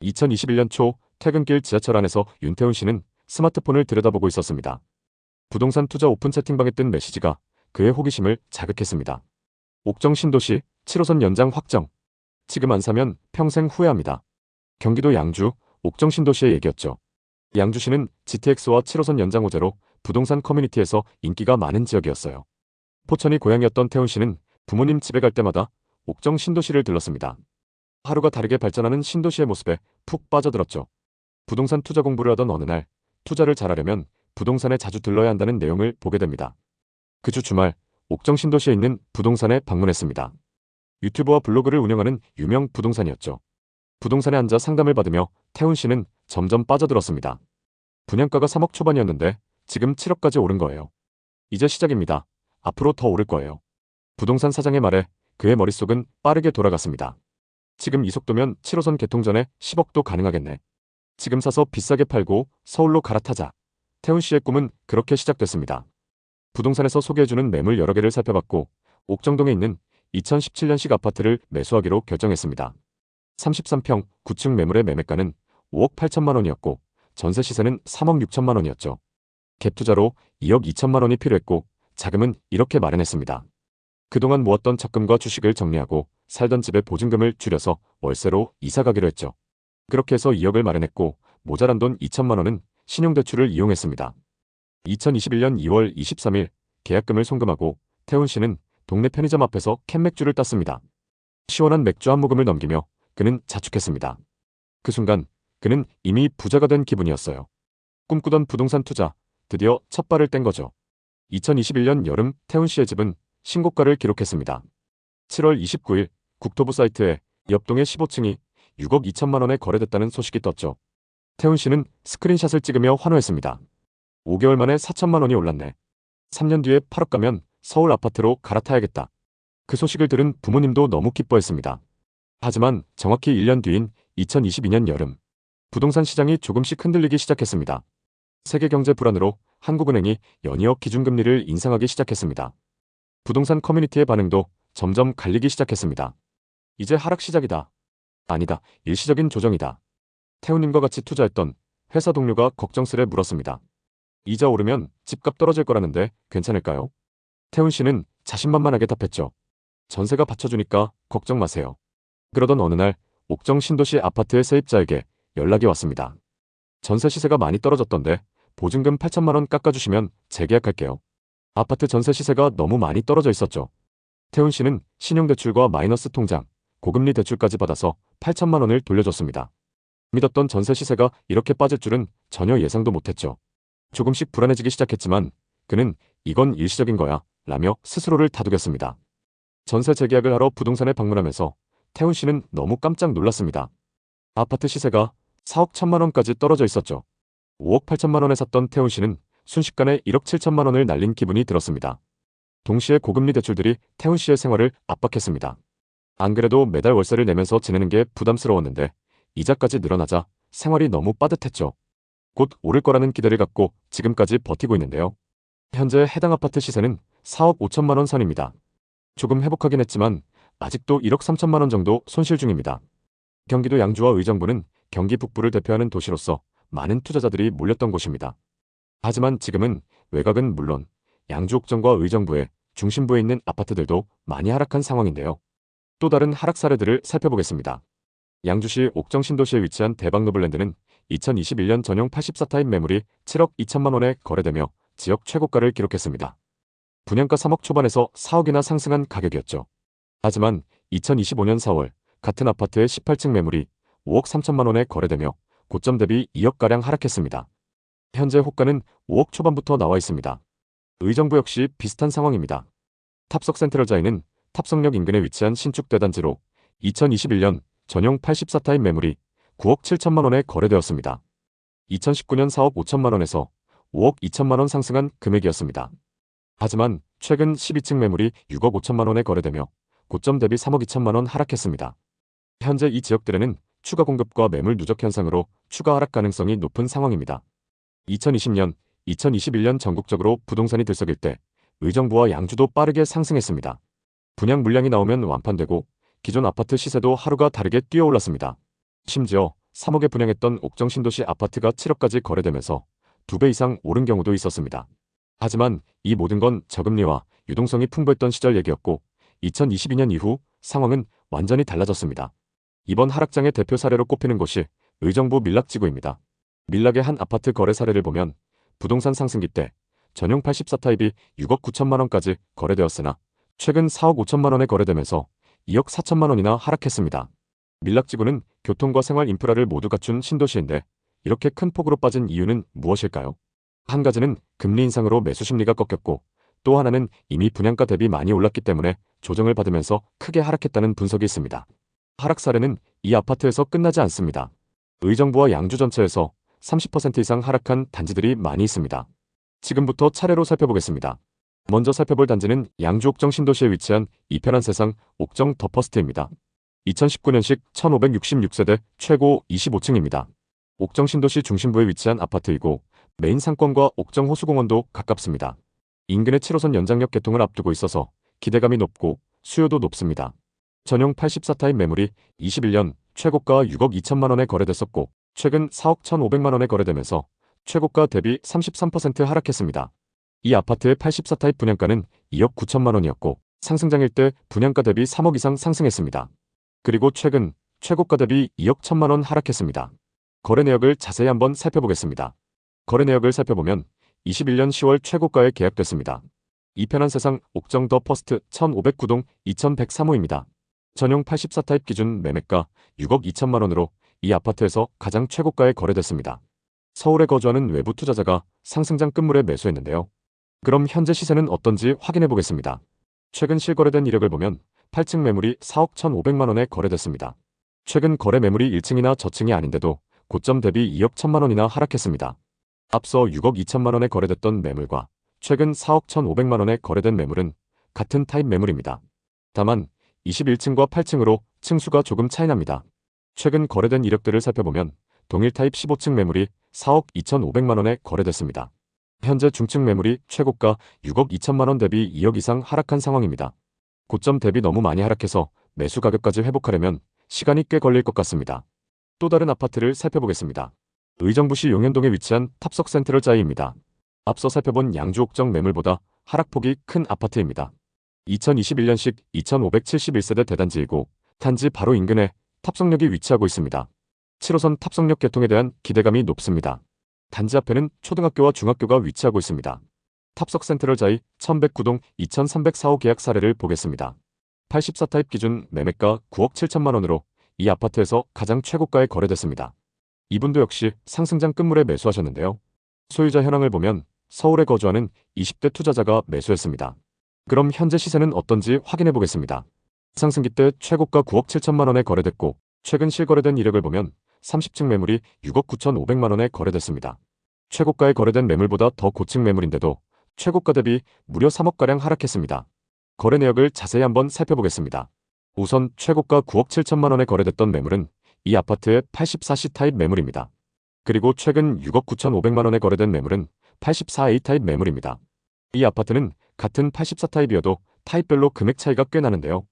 2021년 초 퇴근길 지하철 안에서 윤태훈 씨는 스마트폰을 들여다보고 있었습니다. 부동산 투자 오픈 채팅방에 뜬 메시지가 그의 호기심을 자극했습니다. 옥정 신도시 7호선 연장 확정. 지금 안 사면 평생 후회합니다. 경기도 양주 옥정 신도시의 얘기였죠. 양주시는 GTX와 7호선 연장 호재로 부동산 커뮤니티에서 인기가 많은 지역이었어요. 포천이 고향이었던 태훈 씨는 부모님 집에 갈 때마다 옥정 신도시를 들렀습니다. 하루가 다르게 발전하는 신도시의 모습에 푹 빠져들었죠. 부동산 투자 공부를 하던 어느 날 투자를 잘하려면 부동산에 자주 들러야 한다는 내용을 보게 됩니다. 그 주 주말 옥정 신도시에 있는 부동산에 방문했습니다. 유튜브와 블로그를 운영하는 유명 부동산이었죠. 부동산에 앉아 상담을 받으며 태훈 씨는 점점 빠져들었습니다. 분양가가 3억 초반이었는데 지금 7억까지 오른 거예요. 이제 시작입니다. 앞으로 더 오를 거예요. 부동산 사장의 말에 그의 머릿속은 빠르게 돌아갔습니다. 지금 이 속도면 7호선 개통 전에 10억도 가능하겠네. 지금 사서 비싸게 팔고 서울로 갈아타자. 태훈 씨의 꿈은 그렇게 시작됐습니다. 부동산에서 소개해주는 매물 여러 개를 살펴봤고 옥정동에 있는 2017년식 아파트를 매수하기로 결정했습니다. 33평 9층 매물의 매매가는 5억 8천만 원이었고 전세 시세는 3억 6천만 원이었죠. 갭 투자로 2억 2천만 원이 필요했고 자금은 이렇게 마련했습니다. 그동안 모았던 적금과 주식을 정리하고 살던 집의 보증금을 줄여서 월세로 이사 가기로 했죠. 그렇게 해서 2억을 마련했고 모자란 돈 2천만 원은 신용대출을 이용했습니다. 2021년 2월 23일 계약금을 송금하고 태훈 씨는 동네 편의점 앞에서 캔맥주를 땄습니다. 시원한 맥주 한 모금을 넘기며 그는 자축했습니다. 그 순간 그는 이미 부자가 된 기분이었어요. 꿈꾸던 부동산 투자, 드디어 첫 발을 뗀 거죠. 2021년 여름 태훈 씨의 집은 신고가를 기록했습니다. 7월 29일 국토부 사이트에 옆동의 15층이 6억 2천만 원에 거래됐다는 소식이 떴죠. 태훈 씨는 스크린샷을 찍으며 환호했습니다. 5개월 만에 4천만 원이 올랐네. 3년 뒤에 8억 가면 서울 아파트로 갈아타야겠다. 그 소식을 들은 부모님도 너무 기뻐했습니다. 하지만 정확히 1년 뒤인 2022년 여름, 부동산 시장이 조금씩 흔들리기 시작했습니다. 세계 경제 불안으로 한국은행이 연이어 기준금리를 인상하기 시작했습니다. 부동산 커뮤니티의 반응도 점점 갈리기 시작했습니다. 이제 하락 시작이다. 아니다, 일시적인 조정이다. 태훈님과 같이 투자했던 회사 동료가 걱정스레 물었습니다. 이자 오르면 집값 떨어질 거라는데 괜찮을까요? 태훈 씨는 자신만만하게 답했죠. 전세가 받쳐주니까 걱정 마세요. 그러던 어느 날 옥정 신도시 아파트의 세입자에게 연락이 왔습니다. 전세 시세가 많이 떨어졌던데 보증금 8천만 원 깎아주시면 재계약할게요. 아파트 전세 시세가 너무 많이 떨어져 있었죠. 태훈 씨는 신용대출과 마이너스 통장, 고금리 대출까지 받아서 8천만 원을 돌려줬습니다. 믿었던 전세 시세가 이렇게 빠질 줄은 전혀 예상도 못했죠. 조금씩 불안해지기 시작했지만 그는 이건 일시적인 거야 라며 스스로를 다독였습니다. 전세 재계약을 하러 부동산에 방문하면서 태훈 씨는 너무 깜짝 놀랐습니다. 아파트 시세가 4억 1천만 원까지 떨어져 있었죠. 5억 8천만 원에 샀던 태훈 씨는 순식간에 1억 7천만 원을 날린 기분이 들었습니다. 동시에 고금리 대출들이 태훈 씨의 생활을 압박했습니다. 안 그래도 매달 월세를 내면서 지내는 게 부담스러웠는데 이자까지 늘어나자 생활이 너무 빠듯했죠. 곧 오를 거라는 기대를 갖고 지금까지 버티고 있는데요. 현재 해당 아파트 시세는 4억 5천만 원 선입니다. 조금 회복하긴 했지만 아직도 1억 3천만 원 정도 손실 중입니다. 경기도 양주와 의정부는 경기 북부를 대표하는 도시로서 많은 투자자들이 몰렸던 곳입니다. 하지만 지금은 외곽은 물론 양주 옥정과 의정부의 중심부에 있는 아파트들도 많이 하락한 상황인데요. 또 다른 하락 사례들을 살펴보겠습니다. 양주시 옥정 신도시에 위치한 대박노블랜드는 2021년 전용 84타입 매물이 7억 2천만 원에 거래되며 지역 최고가를 기록했습니다. 분양가 3억 초반에서 4억이나 상승한 가격이었죠. 하지만 2025년 4월 같은 아파트의 18층 매물이 5억 3천만 원에 거래되며 고점 대비 2억가량 하락했습니다. 현재 호가는 5억 초반부터 나와 있습니다. 의정부 역시 비슷한 상황입니다. 탑석 센트럴자이는 탑석역 인근에 위치한 신축 대단지로 2021년 전용 84타입 매물이 9억 7천만 원에 거래되었습니다. 2019년 4억 5천만 원에서 5억 2천만 원 상승한 금액이었습니다. 하지만 최근 12층 매물이 6억 5천만 원에 거래되며 고점 대비 3억 2천만 원 하락했습니다. 현재 이 지역들에는 추가 공급과 매물 누적 현상으로 추가 하락 가능성이 높은 상황입니다. 2020년, 2021년 전국적으로 부동산이 들썩일 때 의정부와 양주도 빠르게 상승했습니다. 분양 물량이 나오면 완판되고 기존 아파트 시세도 하루가 다르게 뛰어올랐습니다. 심지어 3억에 분양했던 옥정 신도시 아파트가 7억까지 거래되면서 2배 이상 오른 경우도 있었습니다. 하지만 이 모든 건 저금리와 유동성이 풍부했던 시절 얘기였고 2022년 이후 상황은 완전히 달라졌습니다. 이번 하락장의 대표 사례로 꼽히는 곳이 의정부 밀락지구입니다. 밀락의 한 아파트 거래 사례를 보면 부동산 상승기 때 전용 84타입이 6억 9천만 원까지 거래되었으나 최근 4억 5천만 원에 거래되면서 2억 4천만 원이나 하락했습니다. 밀락지구는 교통과 생활 인프라를 모두 갖춘 신도시인데 이렇게 큰 폭으로 빠진 이유는 무엇일까요? 한 가지는 금리 인상으로 매수 심리가 꺾였고 또 하나는 이미 분양가 대비 많이 올랐기 때문에 조정을 받으면서 크게 하락했다는 분석이 있습니다. 하락 사례는 이 아파트에서 끝나지 않습니다. 의정부와 양주 전체에서 30% 이상 하락한 단지들이 많이 있습니다. 지금부터 차례로 살펴보겠습니다. 먼저 살펴볼 단지는 양주 옥정 신도시에 위치한 이편한 세상 옥정 더 퍼스트입니다. 2019년식 1566세대 최고 25층입니다. 옥정 신도시 중심부에 위치한 아파트이고 메인 상권과 옥정 호수공원도 가깝습니다. 인근의 7호선 연장역 개통을 앞두고 있어서 기대감이 높고 수요도 높습니다. 전용 84타입 매물이 21년 최고가 6억 2천만 원에 거래됐었고 최근 4억 1,500만 원에 거래되면서 최고가 대비 33% 하락했습니다. 이 아파트의 84타입 분양가는 2억 9천만 원이었고 상승장일 때 분양가 대비 3억 이상 상승했습니다. 그리고 최근 최고가 대비 2억 1천만 원 하락했습니다. 거래 내역을 자세히 한번 살펴보겠습니다. 거래 내역을 살펴보면 21년 10월 최고가에 계약됐습니다. 이편한 세상 옥정 더 퍼스트 1509동 2103호입니다. 전용 84타입 기준 매매가 6억 2천만 원으로 이 아파트에서 가장 최고가에 거래됐습니다. 서울에 거주하는 외부 투자자가 상승장 끝물에 매수했는데요. 그럼 현재 시세는 어떤지 확인해 보겠습니다. 최근 실거래된 이력을 보면 8층 매물이 4억 1,500만 원에 거래됐습니다. 최근 거래 매물이 1층이나 저층이 아닌데도 고점 대비 2억 1천만 원이나 하락했습니다. 앞서 6억 2천만 원에 거래됐던 매물과 최근 4억 1,500만 원에 거래된 매물은 같은 타입 매물입니다. 다만 21층과 8층으로 층수가 조금 차이납니다. 최근 거래된 이력들을 살펴보면 동일 타입 15층 매물이 4억 2,500만 원에 거래됐습니다. 현재 중층 매물이 최고가 6억 2천만 원 대비 2억 이상 하락한 상황입니다. 고점 대비 너무 많이 하락해서 매수 가격까지 회복하려면 시간이 꽤 걸릴 것 같습니다. 또 다른 아파트를 살펴보겠습니다. 의정부시 용현동에 위치한 탑석 센트럴 자이입니다. 앞서 살펴본 양주 옥정 매물보다 하락폭이 큰 아파트입니다. 2021년식 2571세대 대단지이고 단지 바로 인근에 탑석역이 위치하고 있습니다. 7호선 탑석역 개통에 대한 기대감이 높습니다. 단지 앞에는 초등학교와 중학교가 위치하고 있습니다. 탑석 센트럴 자이 1109동 2304호 계약 사례를 보겠습니다. 84타입 기준 매매가 9억 7천만 원으로 이 아파트에서 가장 최고가에 거래됐습니다. 이분도 역시 상승장 끝물에 매수하셨는데요. 소유자 현황을 보면 서울에 거주하는 20대 투자자가 매수했습니다. 그럼 현재 시세는 어떤지 확인해 보겠습니다. 상승기 때 최고가 9억 7천만 원에 거래됐고 최근 실거래된 이력을 보면 30층 매물이 6억 9,500만 원에 거래됐습니다. 최고가에 거래된 매물보다 더 고층 매물인데도 최고가 대비 무려 3억가량 하락했습니다. 거래 내역을 자세히 한번 살펴보겠습니다. 우선 최고가 9억 7천만 원에 거래됐던 매물은 이 아파트의 84C 타입 매물입니다. 그리고 최근 6억 9,500만 원에 거래된 매물은 84A 타입 매물입니다. 이 아파트는 같은 84타입이어도 타입별로 금액 차이가 꽤 나는데요.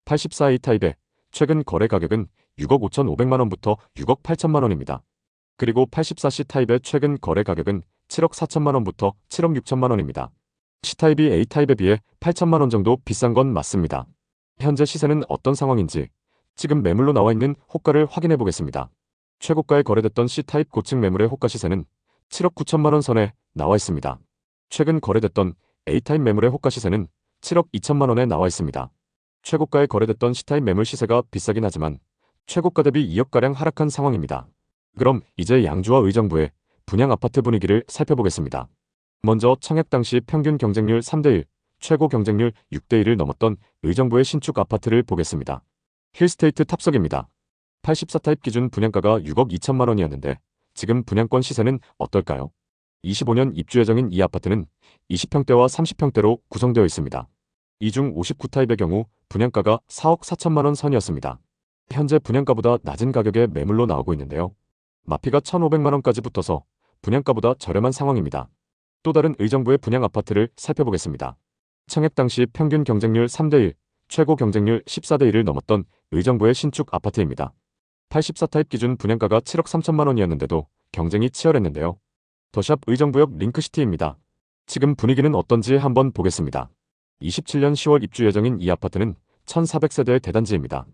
84A 타입의 최근 거래 가격은 6억 5,500만 원부터 6억 8천만 원입니다. 그리고 84C 타입의 최근 거래 가격은 7억 4천만 원부터 7억 6천만 원입니다. C타입이 A타입에 비해 8천만 원 정도 비싼 건 맞습니다. 현재 시세는 어떤 상황인지 지금 매물로 나와 있는 호가를 확인해 보겠습니다. 최고가에 거래됐던 C타입 고층 매물의 호가 시세는 7억 9천만 원 선에 나와 있습니다. 최근 거래됐던 A타입 매물의 호가 시세는 7억 2천만 원에 나와 있습니다. 최고가에 거래됐던 C타입 매물 시세가 비싸긴 하지만 최고가 대비 2억가량 하락한 상황입니다. 그럼 이제 양주와 의정부의 분양 아파트 분위기를 살펴보겠습니다. 먼저 청약 당시 평균 경쟁률 3대1, 최고 경쟁률 6대1을 넘었던 의정부의 신축 아파트를 보겠습니다. 힐스테이트 탑석입니다. 84타입 기준 분양가가 6억 2천만 원이었는데 지금 분양권 시세는 어떨까요? 25년 입주 예정인 이 아파트는 20평대와 30평대로 구성되어 있습니다. 이 중 59타입의 경우 분양가가 4억 4천만 원 선이었습니다. 현재 분양가보다 낮은 가격에 매물로 나오고 있는데요. 마피가 1,500만 원까지 붙어서 분양가보다 저렴한 상황입니다. 또 다른 의정부의 분양 아파트를 살펴보겠습니다. 청약 당시 평균 경쟁률 3대1, 최고 경쟁률 14대1을 넘었던 의정부의 신축 아파트입니다. 84타입 기준 분양가가 7억 3천만 원이었는데도 경쟁이 치열했는데요. 더샵 의정부역 링크시티입니다. 지금 분위기는 어떤지 한번 보겠습니다. 27년 10월 입주 예정인 이 아파트는 1400세대의 대단지입니다.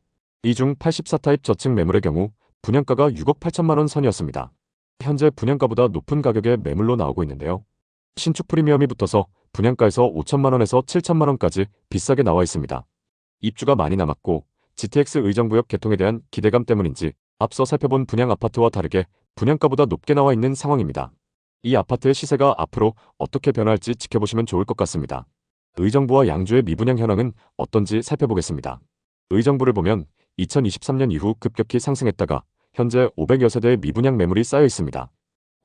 이 중 84타입 저층 매물의 경우 분양가가 6억 8천만 원 선이었습니다. 현재 분양가보다 높은 가격의 매물로 나오고 있는데요. 신축 프리미엄이 붙어서 분양가에서 5천만 원에서 7천만 원까지 비싸게 나와 있습니다. 입주가 많이 남았고 GTX 의정부역 개통에 대한 기대감 때문인지 앞서 살펴본 분양 아파트와 다르게 분양가보다 높게 나와 있는 상황입니다. 이 아파트의 시세가 앞으로 어떻게 변할지 지켜보시면 좋을 것 같습니다. 의정부와 양주의 미분양 현황은 어떤지 살펴보겠습니다. 의정부를 보면 2023년 이후 급격히 상승했다가 현재 500여 세대의 미분양 매물이 쌓여 있습니다.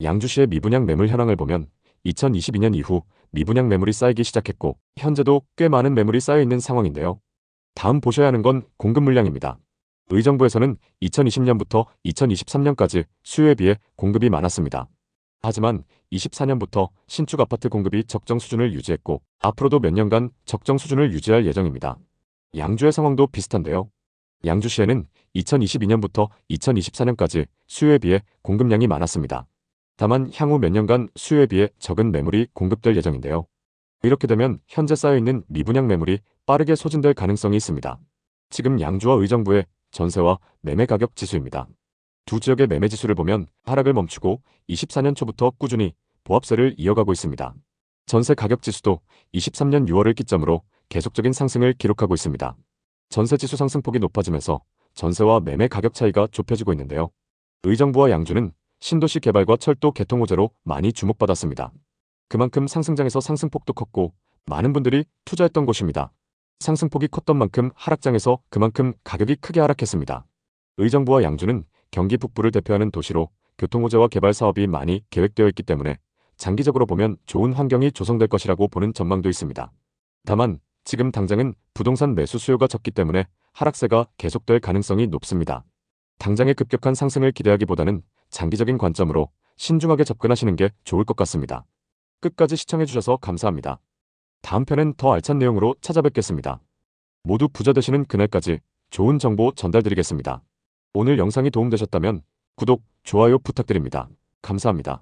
양주시의 미분양 매물 현황을 보면 2022년 이후 미분양 매물이 쌓이기 시작했고 현재도 꽤 많은 매물이 쌓여 있는 상황인데요. 다음 보셔야 하는 건 공급 물량입니다. 의정부에서는 2020년부터 2023년까지 수요에 비해 공급이 많았습니다. 하지만 24년부터 신축 아파트 공급이 적정 수준을 유지했고 앞으로도 몇 년간 적정 수준을 유지할 예정입니다. 양주의 상황도 비슷한데요. 양주시에는 2022년부터 2024년까지 수요에 비해 공급량이 많았습니다. 다만 향후 몇 년간 수요에 비해 적은 매물이 공급될 예정인데요. 이렇게 되면 현재 쌓여있는 미분양 매물이 빠르게 소진될 가능성이 있습니다. 지금 양주와 의정부의 전세와 매매 가격 지수입니다. 두 지역의 매매 지수를 보면 하락을 멈추고 24년 초부터 꾸준히 보합세를 이어가고 있습니다. 전세 가격 지수도 23년 6월을 기점으로 계속적인 상승을 기록하고 있습니다. 전세 지수 상승폭이 높아지면서 전세와 매매 가격 차이가 좁혀지고 있는데요. 의정부와 양주는 신도시 개발과 철도 개통 호재로 많이 주목받았습니다. 그만큼 상승장에서 상승폭도 컸고 많은 분들이 투자했던 곳입니다. 상승폭이 컸던 만큼 하락장에서 그만큼 가격이 크게 하락했습니다. 의정부와 양주는 경기 북부를 대표하는 도시로 교통호재와 개발 사업이 많이 계획되어 있기 때문에 장기적으로 보면 좋은 환경이 조성될 것이라고 보는 전망도 있습니다. 다만 지금 당장은 부동산 매수 수요가 적기 때문에 하락세가 계속될 가능성이 높습니다. 당장의 급격한 상승을 기대하기보다는 장기적인 관점으로 신중하게 접근하시는 게 좋을 것 같습니다. 끝까지 시청해주셔서 감사합니다. 다음 편엔 더 알찬 내용으로 찾아뵙겠습니다. 모두 부자 되시는 그날까지 좋은 정보 전달드리겠습니다. 오늘 영상이 도움되셨다면 구독, 좋아요 부탁드립니다. 감사합니다.